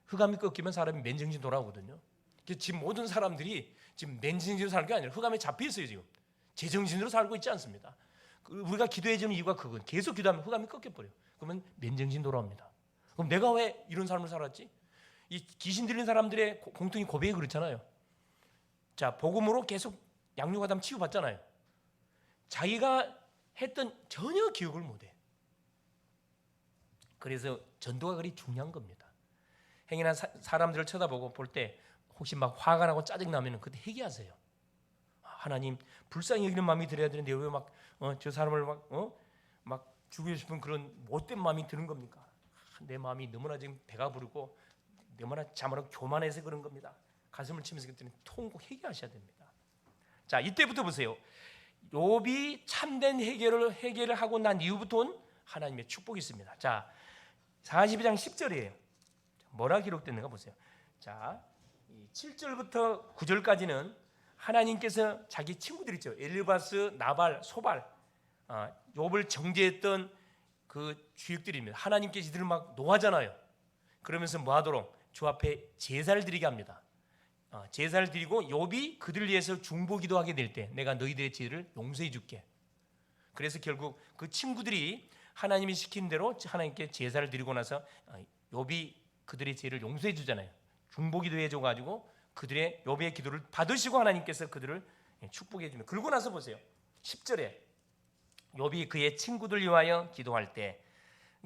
흑암이 꺾이면 사람이 맨정신 돌아오거든요. 지금 모든 사람들이 지금 맨정신으로 사는 게 아니라 흑암에 잡혀 있어요. 지금 제정신으로 살고 있지 않습니다. 우리가 기도해 주는 이유가 그건 계속 기도하면 흑암이 꺾여버려요. 그러면 맨정신 돌아옵니다. 그럼 내가 왜 이런 삶을 살았지? 이 귀신 들린 사람들의 공통의 고백이 그렇잖아요. 자, 복음으로 계속 양육하다 치유받잖아요. 자기가 했던 전혀 기억을 못해. 그래서 전도가 그리 중요한 겁니다. 행여나 사람들을 쳐다보고 볼 때 혹시 막 화가 나고 짜증나면 그때 회개하세요. 하나님 불쌍히 여기는 마음이 들어야 되는데 왜 막 저 사람을 막 죽이고 싶은 그런 못된 마음이 드는 겁니까? 내 마음이 너무나 지금 배가 부르고 너무나 자만하고 교만해서 그런 겁니다. 가슴을 치면서 그랬더니 통곡 회개하셔야 됩니다. 자, 이때부터 보세요. 욥이 참된 회개를 하고 난 이후부터는 하나님의 축복이 있습니다. 자, 42장 10절이에요. 뭐라 기록됐는가 보세요. 자, 7절부터 9절까지는 하나님께서 자기 친구들 있죠. 엘리바스, 나발, 소발, 욥을 정죄했던 그 주역들입니다. 하나님께서 이들을 막 노하잖아요. 그러면서 뭐 하도록 주 앞에 제사를 드리게 합니다. 제사를 드리고 욥이 그들을 위해서 중보기도하게 될 때 내가 너희들의 죄를 용서해 줄게. 그래서 결국 그 친구들이 하나님이 시킨 대로 하나님께 제사를 드리고 나서 욥이 그들의 죄를 용서해 주잖아요. 중보기도 해줘가지고 그들의 욥의 기도를 받으시고 하나님께서 그들을 축복해 주면, 그러고 나서 보세요. 10절에 욥이 그의 친구들 위하여 기도할 때,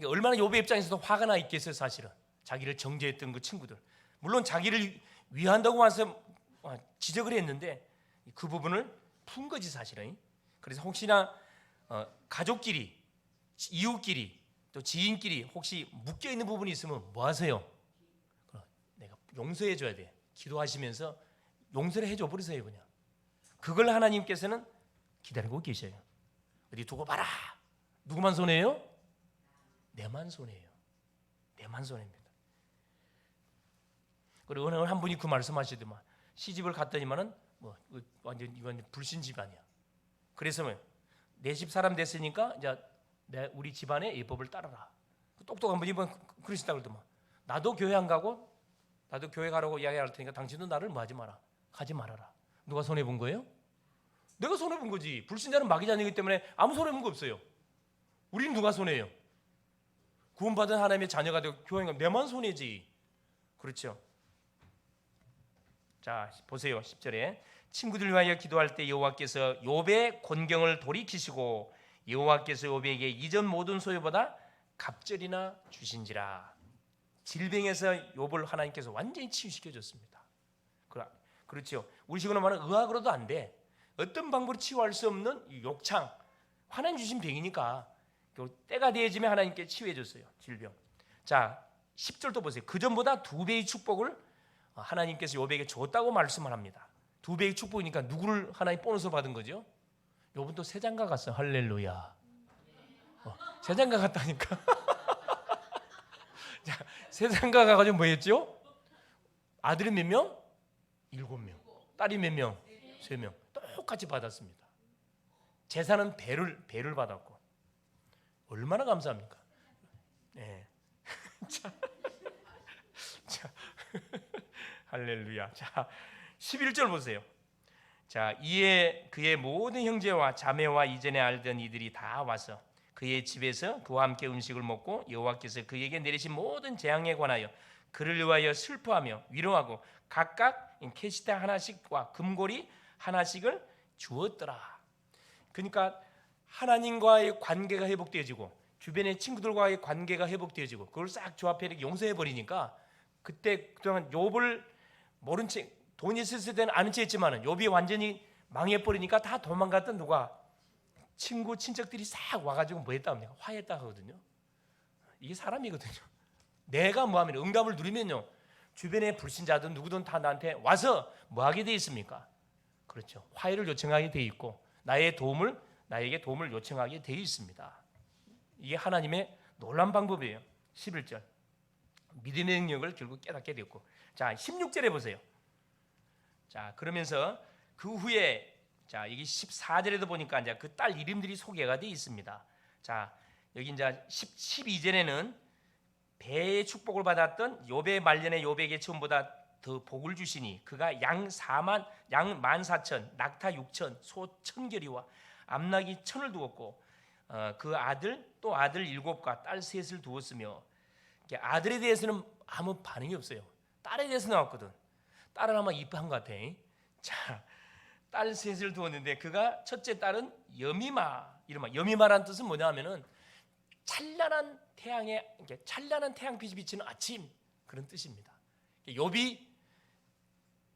얼마나 욥의 입장에서도 화가 나 있겠어요. 사실은 자기를 정죄했던 그 친구들, 물론 자기를 위한다고 와서 지적을 했는데 그 부분을 푼 거지 사실은. 그래서 혹시나 가족끼리, 이웃끼리, 또 지인끼리 혹시 묶여 있는 부분이 있으면 뭐 하세요? 내가 용서해 줘야 돼. 기도하시면서 용서를 해줘 버리세요. 그냥 그걸 하나님께서는 기다리고 계셔요. 어디 두고 봐라. 누구만 손해예요? 내만 손해예요. 내만 손해입니다. 그리고 어느 한 분이 그 말씀하시더만, 시집을 갔더니만은 뭐 완전 이건 불신 집안이야. 그래서 내 집 사람 됐으니까 이제 우리 집안의 예법을 따라라. 똑똑한 분이 그러시다 그러더만, 나도 교회 안 가고, 나도 교회 가라고 이야기할 테니까 당신도 나를 뭐 하지 마라, 가지 말아라. 누가 손해 본 거예요? 내가 손해 본 거지. 불신자는 마귀자녀이기 때문에 아무 손해 본 거 없어요. 우리는 누가 손해예요? 구원받은 하나님의 자녀가 되고 교회가 내만 손해지. 그렇죠? 자, 보세요. 10절에 친구들 위하여 기도할 때 여호와께서 욥의 곤경을 돌이키시고 여호와께서 욥에게 이전 모든 소유보다 갑절이나 주신지라. 질병에서 욥을 하나님께서 완전히 치유시켜 줬습니다. 그렇죠. 우리 식으로 말하면 의학으로도 안 돼. 어떤 방법으로 치유할 수 없는 욕창, 하나님 주신 병이니까 때가 되어지면 하나님께 치유해 줬어요. 질병. 자, 10절도 보세요. 그 전보다 2배의 축복을 하나님께서 욥에게 줬다고 말씀을 합니다. 2배의 축복이니까 누구를 하나님 보너스 받은 거죠? 욥은 또 세장가 갔어요. 할렐루야. 세장가 갔다니까. 자, 세장가 가가지고 뭐 했죠? 아들이 몇 명? 7명. 딸이 몇 명? 3명. 똑같이 받았습니다. 재산은 배를 받았고. 얼마나 감사합니까? 네. 자, 할렐루야. 자, 11절 보세요. 자, 이에 그의 모든 형제와 자매와 이전에 알던 이들이 다 와서 그의 집에서 그와 함께 음식을 먹고 여호와께서 그에게 내리신 모든 재앙에 관하여 그를 위하여 슬퍼하며 위로하고 각각 캐시타 하나씩과 금고리 하나씩을 주었더라. 그러니까 하나님과의 관계가 회복되어지고 주변의 친구들과의 관계가 회복되어지고 그걸 싹 조합해 이렇게 용서해 버리니까, 그때 그동안 욥을 모른 채, 돈이 있을 때는 아는 채 했지만은 욥이 완전히 망해 버리니까 다 도망갔던 누가, 친구 친척들이 싹 와가지고 뭐 했다 합니까? 화했다 하거든요. 이게 사람이거든요. 내가 뭐 하면 응답을 누리면요, 주변의 불신자든 누구든 다 나한테 와서 뭐 하게 돼 있습니까? 그렇죠. 화해를 요청하게 돼 있고 나에게 도움을 요청하게 돼 있습니다. 이게 하나님의 놀라운 방법이에요. 11절. 믿음의 능력을 결국 깨닫게 되었고. 자, 16절에 보세요. 자, 그러면서 그 후에, 자, 여기 14절에도 보니까 이제 그 딸 이름들이 소개가 되어 있습니다. 자, 여기 이제 12절에는 배의 축복을 받았던 욥의 말년에 욥에게 처음보다 더 복을 주시니 그가 양 14,000, 낙타 6,000, 소 1,000결이와 암낙이 1,000을 두었고 그 아들 7과 딸 3을 두었으며, 아들에 대해서는 아무 반응이 없어요. 딸에 대해서 나왔거든. 딸은 아마 이뻐한 것 같아. 자, 딸 3을 두었는데 그가 첫째 딸은 여미마라는 뜻은 뭐냐 하면은 찬란한 태양빛이 비치는 아침, 그런 뜻입니다. 욥이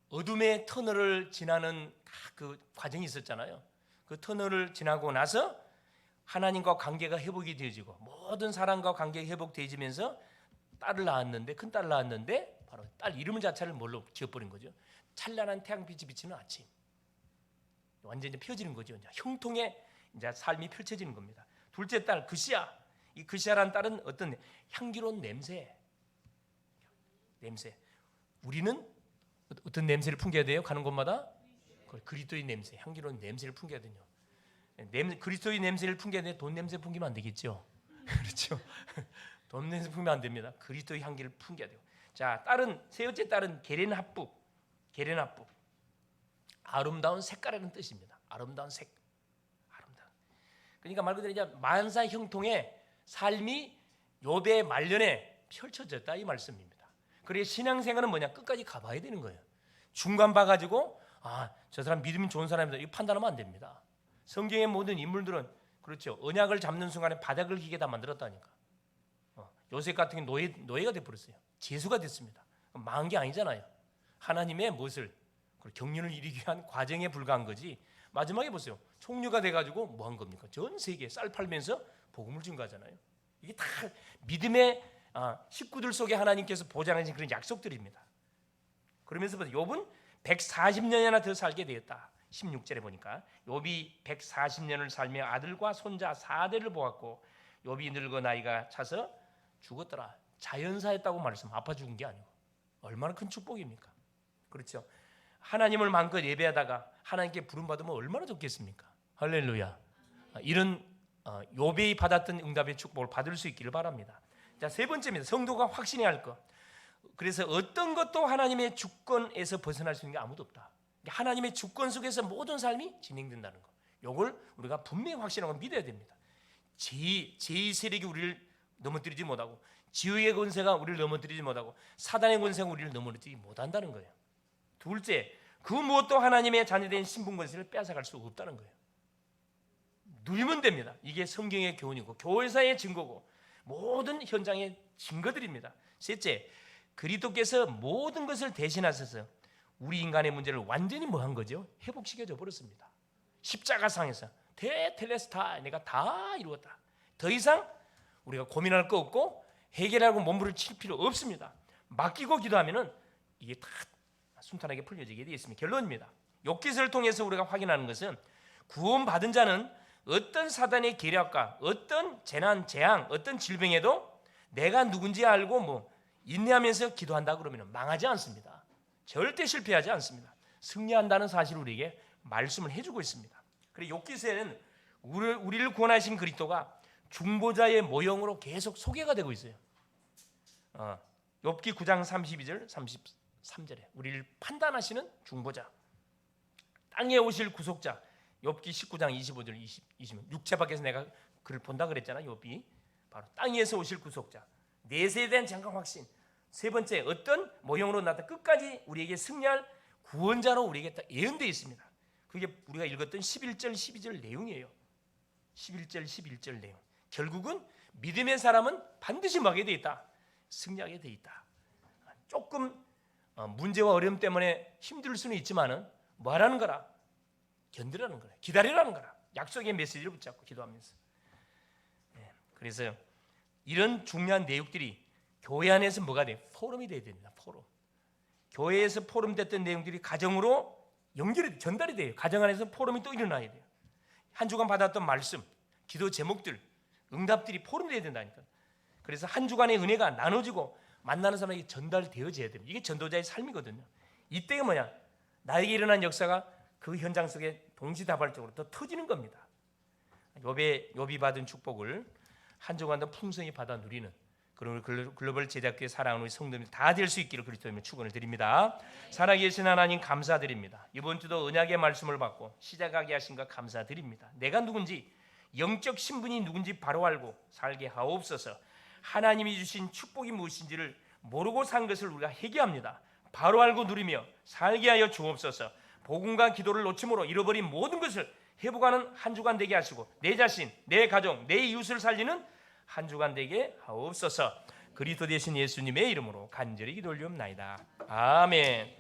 어둠의 터널을 지나는 그 과정이 있었잖아요. 그 터널을 지나고 나서 하나님과 관계가 회복이 되어지고 모든 사람과 관계가 회복되어지면서 딸을 낳았는데, 큰 딸을 낳았는데 바로 딸 이름 자체를 뭘로 지어버린 거죠? 찬란한 태양빛이 비치는 아침. 완전히 펴지는 거죠. 이제 형통의 이제 삶이 펼쳐지는 겁니다. 둘째 딸 그시야. 이 그시야라는 딸은 어떤 향기로운 냄새. 우리는 어떤 냄새를 풍겨야 돼요? 가는 곳마다 그리스도의 냄새, 향기로운 냄새를 풍겨야 돼요. 그리스도의 냄새를 풍겨야 돼. 돈 냄새 풍기면 안 되겠죠. 그렇죠. 돈 냄새 풍기면 안 됩니다. 그리스도의 향기를 풍겨야 돼요. 자, 셋째 딸은 게렌합북. 아름다운 색깔이라는 뜻입니다. 아름다운 색. 그러니까 말 그대로 이제 만사 형통의 삶이 욥의 말년에 펼쳐졌다 이 말씀입니다. 그래서 신앙생활은 뭐냐? 끝까지 가봐야 되는 거예요. 중간 봐가지고 저 사람 믿음이 좋은 사람이다 이거 판단하면 안 됩니다. 성경의 모든 인물들은 그렇죠. 언약을 잡는 순간에 바닥을 기게 다 만들었다니까. 요셉 같은 게 노예가 돼버렸어요. 죄수가 됐습니다. 망한 게 아니잖아요. 하나님의 무엇을 경륜을 이루기 위한 과정에 불과한 거지. 마지막에 보세요. 총리가 돼가지고 뭐 한 겁니까? 전 세계에 쌀 팔면서 복음을 준 거잖아요. 이게 다 믿음의 식구들 속에 하나님께서 보장하신 그런 약속들입니다. 그러면서 욥은 140년이나 더 살게 되었다. 16절에 보니까 욥이 140년을 살며 아들과 손자 4대를 보았고 욥이 늙어 나이가 차서 죽었더라. 자연사했다고 말씀. 아파 죽은 게 아니고 얼마나 큰 축복입니까? 그렇죠. 하나님을 마음껏 예배하다가 하나님께 부름받으면 얼마나 좋겠습니까? 할렐루야. 이런 욥이 받았던 응답의 축복을 받을 수 있기를 바랍니다. 자, 세 번째입니다. 성도가 확신해야 할 것. 그래서 어떤 것도 하나님의 주권에서 벗어날 수 있는 게 아무도 없다. 하나님의 주권 속에서 모든 삶이 진행된다는 것. 이걸 우리가 분명히 확신하고 믿어야 됩니다. 제2 세력이 우리를 넘어뜨리지 못하고 지옥의 권세가 우리를 넘어뜨리지 못하고 사단의 권세가 우리를 넘어뜨리지 못한다는 거예요. 둘째, 그 무엇도 하나님의 자녀된 신분 권세를 빼앗아갈 수 없다는 거예요. 누리면 됩니다. 이게 성경의 교훈이고 교회사의 증거고 모든 현장의 증거들입니다. 셋째, 그리스도께서 모든 것을 대신하셔서 우리 인간의 문제를 완전히 뭐한 거죠? 회복시켜줘 버렸습니다. 십자가상에서 테텔레스타 내가 다 이루었다. 더 이상 우리가 고민할 거 없고 해결하고 몸부림을 칠 필요 없습니다. 맡기고 기도하면은 이게 다 순탄하게 풀려지게 되어 있습니다. 결론입니다. 욥기서를 통해서 우리가 확인하는 것은 구원받은 자는 어떤 사단의 계략과 어떤 재난, 재앙, 어떤 질병에도 내가 누군지 알고 인내하면서 기도한다 그러면 망하지 않습니다. 절대 실패하지 않습니다. 승리한다는 사실을 우리에게 말씀을 해주고 있습니다. 그리고 욥기서에는 우리를 구원하신 그리스도가 중보자의 모형으로 계속 소개가 되고 있어요. 욥기 9장 32절 33절에 우리를 판단하시는 중보자, 땅에 오실 구속자. 욥기 19장 25절 20 육체 밖에서 내가 그를 본다 그랬잖아. 욥이 바로 땅에서 오실 구속자, 내세에 대한 장강 확신. 세 번째, 어떤 모형으로 나타나 끝까지 우리에게 승리할 구원자로 우리에게 딱 예언되어 있습니다. 그게 우리가 읽었던 11절 12절 내용이에요. 11절 11절 내용. 결국은 믿음의 사람은 반드시 뭐하게 되어 있다? 승리하게 되어 있다. 조금 문제와 어려움 때문에 힘들 수는 있지만은 뭐 하라는 거라? 견디라는 거라. 기다리라는 거라. 약속의 메시지를 붙잡고 기도하면서. 그래서 이런 중요한 내용들이 교회 안에서 뭐가 돼요? 포럼이 돼야 됩니다. 포럼. 교회에서 포럼됐던 내용들이 가정으로 연결이 전달이 돼요. 가정 안에서 포럼이 또 일어나야 돼요. 한 주간 받았던 말씀, 기도 제목들, 응답들이 포럼돼야 된다니까. 그래서 한 주간의 은혜가 나눠지고 만나는 사람에게 전달되어져야 됩니다. 이게 전도자의 삶이거든요. 이때가 뭐냐? 나에게 일어난 역사가 그 현장 속에 동시다발적으로 더 터지는 겁니다. 욥이 받은 축복을 한 주간도 풍성히 받아 누리는 그런 글로벌 제작교회 사랑하는 우리 성도들 다 될 수 있기를 그리스도님의 축원을 드립니다. 살아계신 하나님 감사드립니다. 이번 주도 언약의 말씀을 받고 시작하게 하신 것 감사드립니다. 내가 누군지, 영적 신분이 누군지 바로 알고 살게 하옵소서. 하나님이 주신 축복이 무엇인지를 모르고 산 것을 우리가 회개합니다. 바로 알고 누리며 살게 하여 주옵소서. 복음과 기도를 놓침으로 잃어버린 모든 것을 회복하는 한 주간 되게 하시고 내 자신, 내 가정, 내 이웃을 살리는 한 주간 되게 하옵소서. 그리스도 되신 예수님의 이름으로 간절히 기도 올리옵나이다. 아멘.